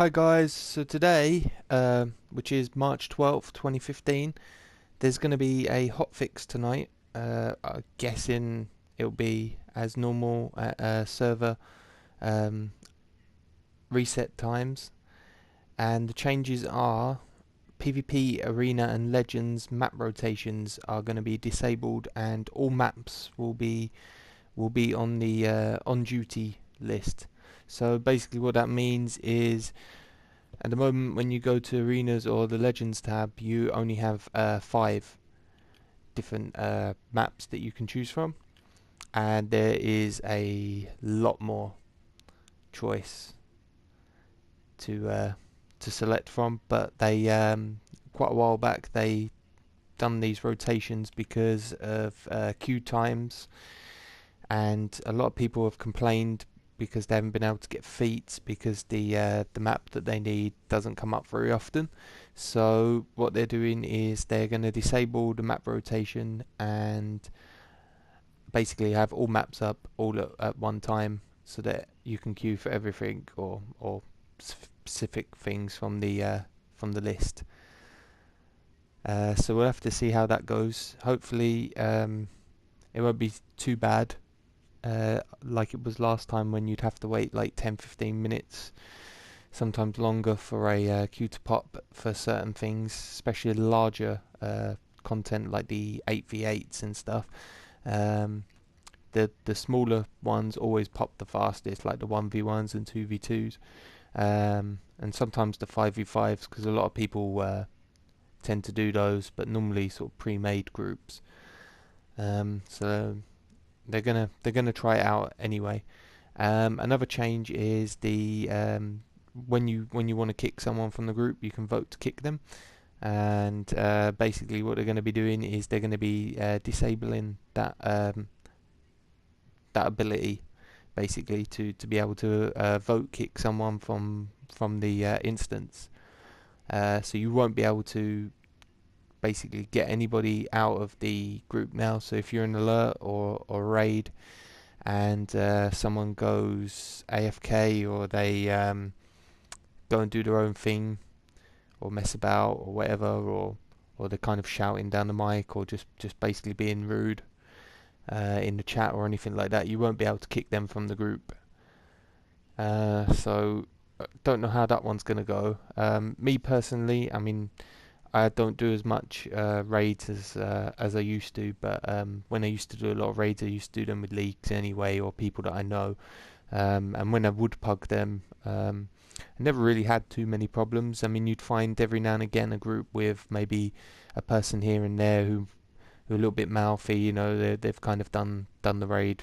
Hi guys, so today, which is March 12th, 2015, there's going to be a hotfix tonight. I'm guessing it'll be as normal at server um, reset times. And the changes are PvP, Arena and Legends map rotations are going to be disabled and all maps will be on the on duty list. So basically what that means is at the moment, when you go to arenas or the Legends tab, you only have 5 different maps that you can choose from, and there is a lot more choice to select from. But they quite a while back they done these rotations because of queue times, and a lot of people have complained because they haven't been able to get feats because the map that they need doesn't come up very often. So what they're doing is they're going to disable the map rotation and basically have all maps up all at one time so that you can queue for everything or specific things from the list. So we'll have to see how that goes. Hopefully it won't be too bad like it was last time when you'd have to wait like 10-15 minutes, sometimes longer, for a queue to pop for certain things, especially larger content like the 8v8s and stuff. Um, the smaller ones always pop the fastest, like the 1v1s and 2v2s, and sometimes the 5v5s because a lot of people tend to do those, but normally sort of pre-made groups. So they're gonna try it out anyway. Another change is the when you want to kick someone from the group, you can vote to kick them. And basically, what they're going to be doing is they're going to be disabling that ability, basically to be able to vote kick someone from the instance. So you won't be able to basically get anybody out of the group now. So if you're an alert or raid and someone goes AFK or they go and do their own thing or mess about or whatever, or they're kind of shouting down the mic or just basically being rude in the chat or anything like that, you won't be able to kick them from the group. So don't know how that one's going to go. Me personally, I mean, I don't do as much raids as I used to, but when I used to do a lot of raids, I used to do them with leagues anyway, or people that I know. And when I would pug them, I never really had too many problems. I mean, you'd find every now and again a group with maybe a person here and there who are a little bit mouthy. You know, they've kind of done the raid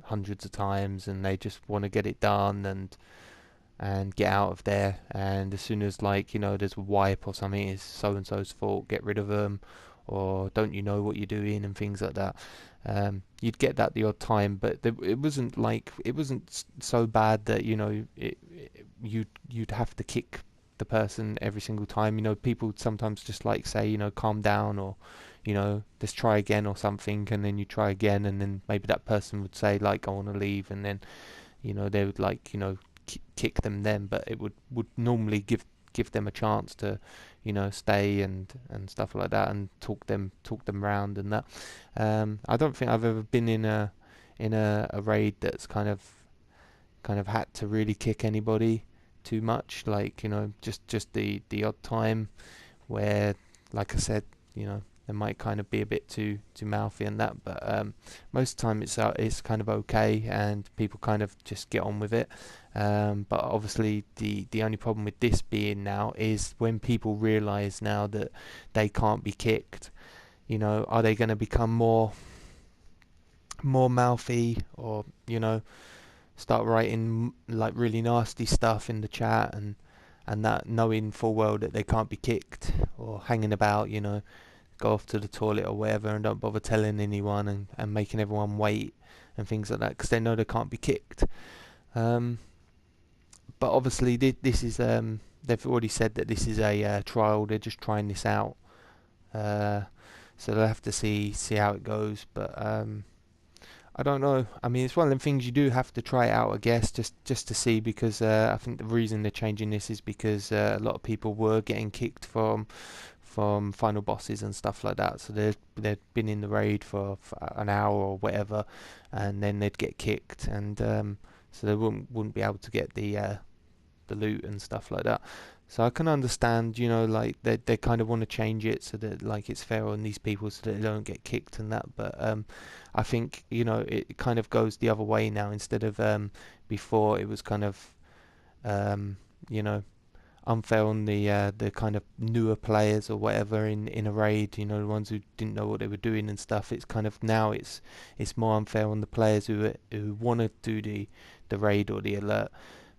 hundreds of times, and they just want to get it done and get out of there. And as soon as, like, you know, there's a wipe or something, it's so and so's fault, get rid of them, or don't you know what you're doing, and things like that. You'd get that the odd time, but it wasn't like it wasn't so bad that, you know, you'd have to kick the person every single time. You know, people would sometimes just like say, you know, calm down, or, you know, let's try again or something, and then you try again, and then maybe that person would say like, I want to leave, and then, you know, they would, like, you know, kick them then, but it would normally give them a chance to, you know, stay and stuff like that, and talk them round and that. I don't think I've ever been in a raid that's kind of had to really kick anybody too much, like, you know, just the odd time where, like I said, you know, they might kind of be a bit too mouthy and that, but most of the time it's kind of okay, and people kind of just get on with it. But obviously the only problem with this being now is when people realise now that they can't be kicked, you know, are they going to become more mouthy, or, you know, start writing like really nasty stuff in the chat, and that, knowing full well that they can't be kicked, or hanging about, you know, go off to the toilet or whatever and don't bother telling anyone, and making everyone wait and things like that because they know they can't be kicked. But obviously this is they've already said that this is a trial. They're just trying this out, so they'll have to see how it goes. But I don't know. I mean, it's one of them things you do have to try it out, I guess, just to see, because I think the reason they're changing this is because a lot of people were getting kicked from final bosses and stuff like that. So they've been in the raid for an hour or whatever, and then they'd get kicked, and so they wouldn't be able to get the loot and stuff like that. So I can understand, like they kind of want to change it so that like it's fair on these people so that they don't get kicked and that. But I think it kind of goes the other way now. Instead of before, it was kind of um, you know unfair on the kind of newer players or whatever in a raid. The ones who didn't know what they were doing and stuff. It's kind of now it's more unfair on the players who want to do the raid or the alert,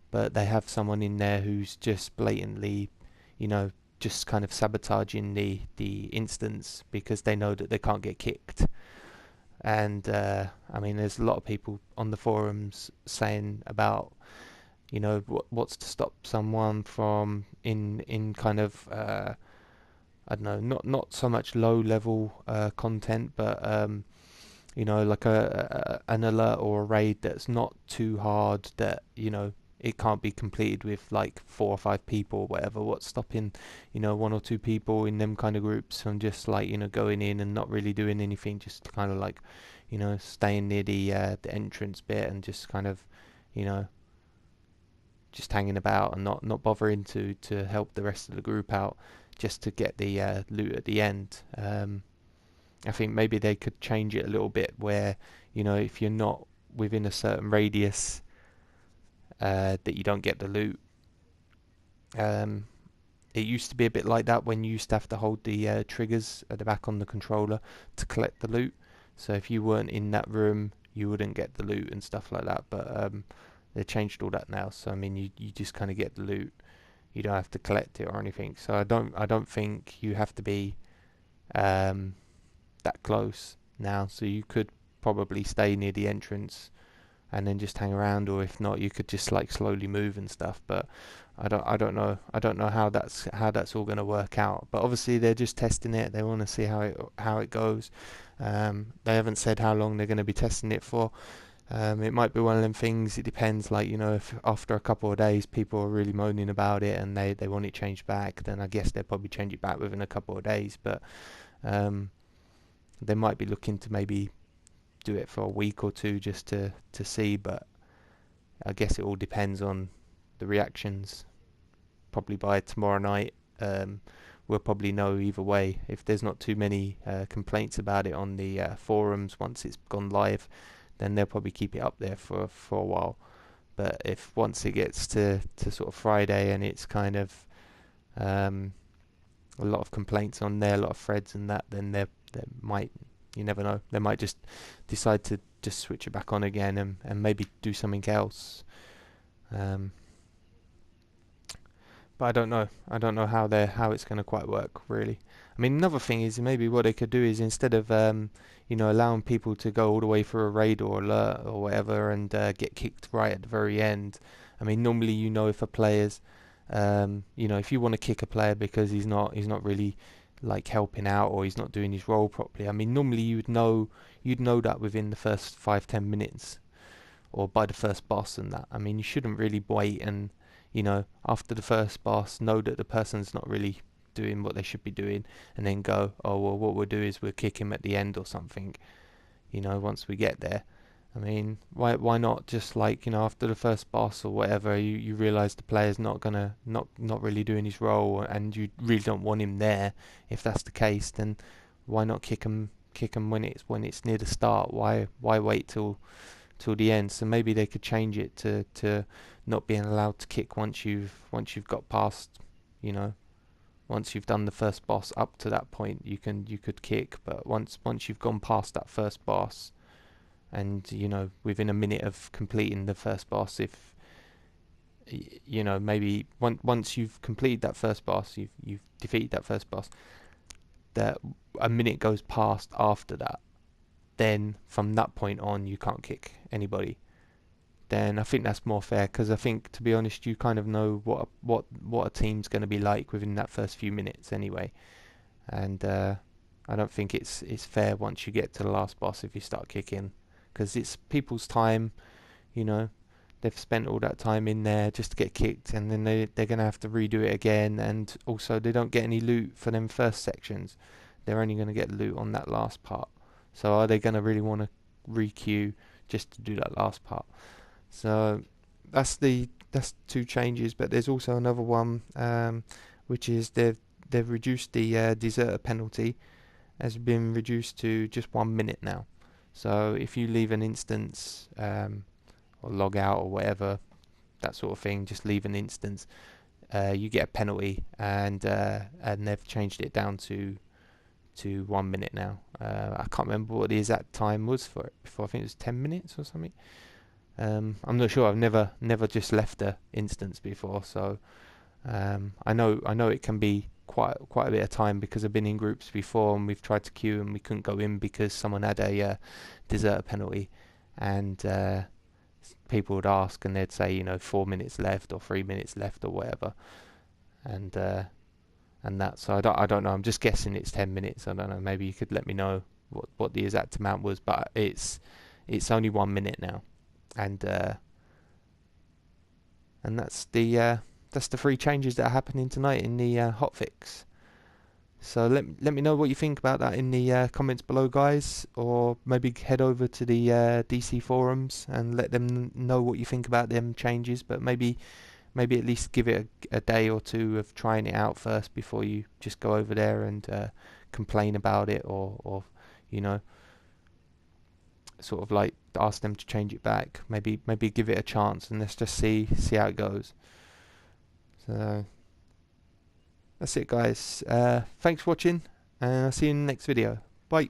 but they have someone in there who's just blatantly, you know, just kind of sabotaging the instance because they know that they can't get kicked. And I mean, there's a lot of people on the forums saying about, what's to stop someone from in kind of I don't know, not so much low level content, but like an alert or a raid that's not too hard, that it can't be completed with like 4 or 5 people or whatever. What's stopping 1 or 2 people in them kind of groups from just like going in and not really doing anything, just kind of like staying near the entrance bit and just kind of you know just hanging about and not bothering to help the rest of the group out just to get the loot at the end. I think maybe they could change it a little bit where, if you're not within a certain radius, that you don't get the loot. Um, it used to be a bit like that when you used to have to hold the triggers at the back on the controller to collect the loot. So if you weren't in that room, you wouldn't get the loot and stuff like that. But they changed all that now. So I mean, you just kind of get the loot. You don't have to collect it or anything. So I don't think you have to be that close now, so you could probably stay near the entrance and then just hang around, or if not, you could just like slowly move and stuff. But I don't know how that's all going to work out. But obviously they're just testing it. They want to see how it goes. They haven't said how long they're going to be testing it for. It might be one of them things. It depends. Like if after a couple of days people are really moaning about it and they want it changed back, then I guess they'll probably change it back within a couple of days. But they might be looking to maybe do it for a week or two just to see, but I guess it all depends on the reactions. Probably by tomorrow night, we'll probably know either way. If there's not too many complaints about it on the forums once it's gone live, then they'll probably keep it up there for a while. But if once it gets to sort of Friday and it's kind of a lot of complaints on there, a lot of threads and that, then they might, you never know, they might just decide to just switch it back on again and maybe do something else. But I don't know how it's going to quite work really. I mean, another thing is maybe what they could do is, instead of allowing people to go all the way through a raid or alert or whatever and get kicked right at the very end. I mean, normally if a player's if you want to kick a player because he's not really like helping out, or he's not doing his role properly. I mean, normally you'd know that within the first 5-10 minutes, or by the first boss and that. I mean, you shouldn't really wait and after the first boss know that the person's not really doing what they should be doing, and then go, oh well, what we'll do is we'll kick him at the end or something. Once we get there. I mean, why not just like after the first boss or whatever, you realise the player's not really doing his role, and you really don't want him there. If that's the case, then why not kick him when it's near the start? Why wait till the end? So maybe they could change it to not being allowed to kick once you've got past, once you've done the first boss. Up to that point you could kick, but once you've gone past that first boss, and within a minute of completing the first boss, if maybe once you've completed that first boss, you've defeated that first boss, that a minute goes past after that, then from that point on you can't kick anybody. Then I think that's more fair, because I think, to be honest, you kind of know what a team's going to be like within that first few minutes anyway. And I don't think it's fair once you get to the last boss if you start kicking, because it's people's time, you know. They've spent all that time in there just to get kicked, and then they're gonna have to redo it again, and also they don't get any loot for them first sections. They're only gonna get loot on that last part. So are they gonna really want to re-queue just to do that last part? So that's two changes, but there's also another one, which is they've reduced the deserter penalty, has been reduced to just 1 minute now. So if you leave an instance, or log out or whatever, that sort of thing, just leave an instance, you get a penalty, and they've changed it down to 1 minute now. I can't remember what the exact time was for it before. I think it was 10 minutes or something. I'm not sure. I've never just left a instance before, so I know it can be quite a bit of time, because I've been in groups before and we've tried to queue and we couldn't go in because someone had a deserter penalty, and people would ask and they'd say, 4 minutes left or 3 minutes left or whatever, and that. So I don't know. I'm just guessing it's 10 minutes. I don't know. Maybe you could let me know what the exact amount was, but it's only 1 minute now, and that's the three changes that are happening tonight in the hotfix. So let me know what you think about that in the comments below, guys, or maybe head over to the DC forums and let them know what you think about them changes. But maybe at least give it a day or two of trying it out first before you just go over there and complain about it, or sort of like ask them to change it back. Maybe give it a chance and let's just see how it goes. So that's it, guys. Thanks for watching, and I'll see you in the next video. Bye.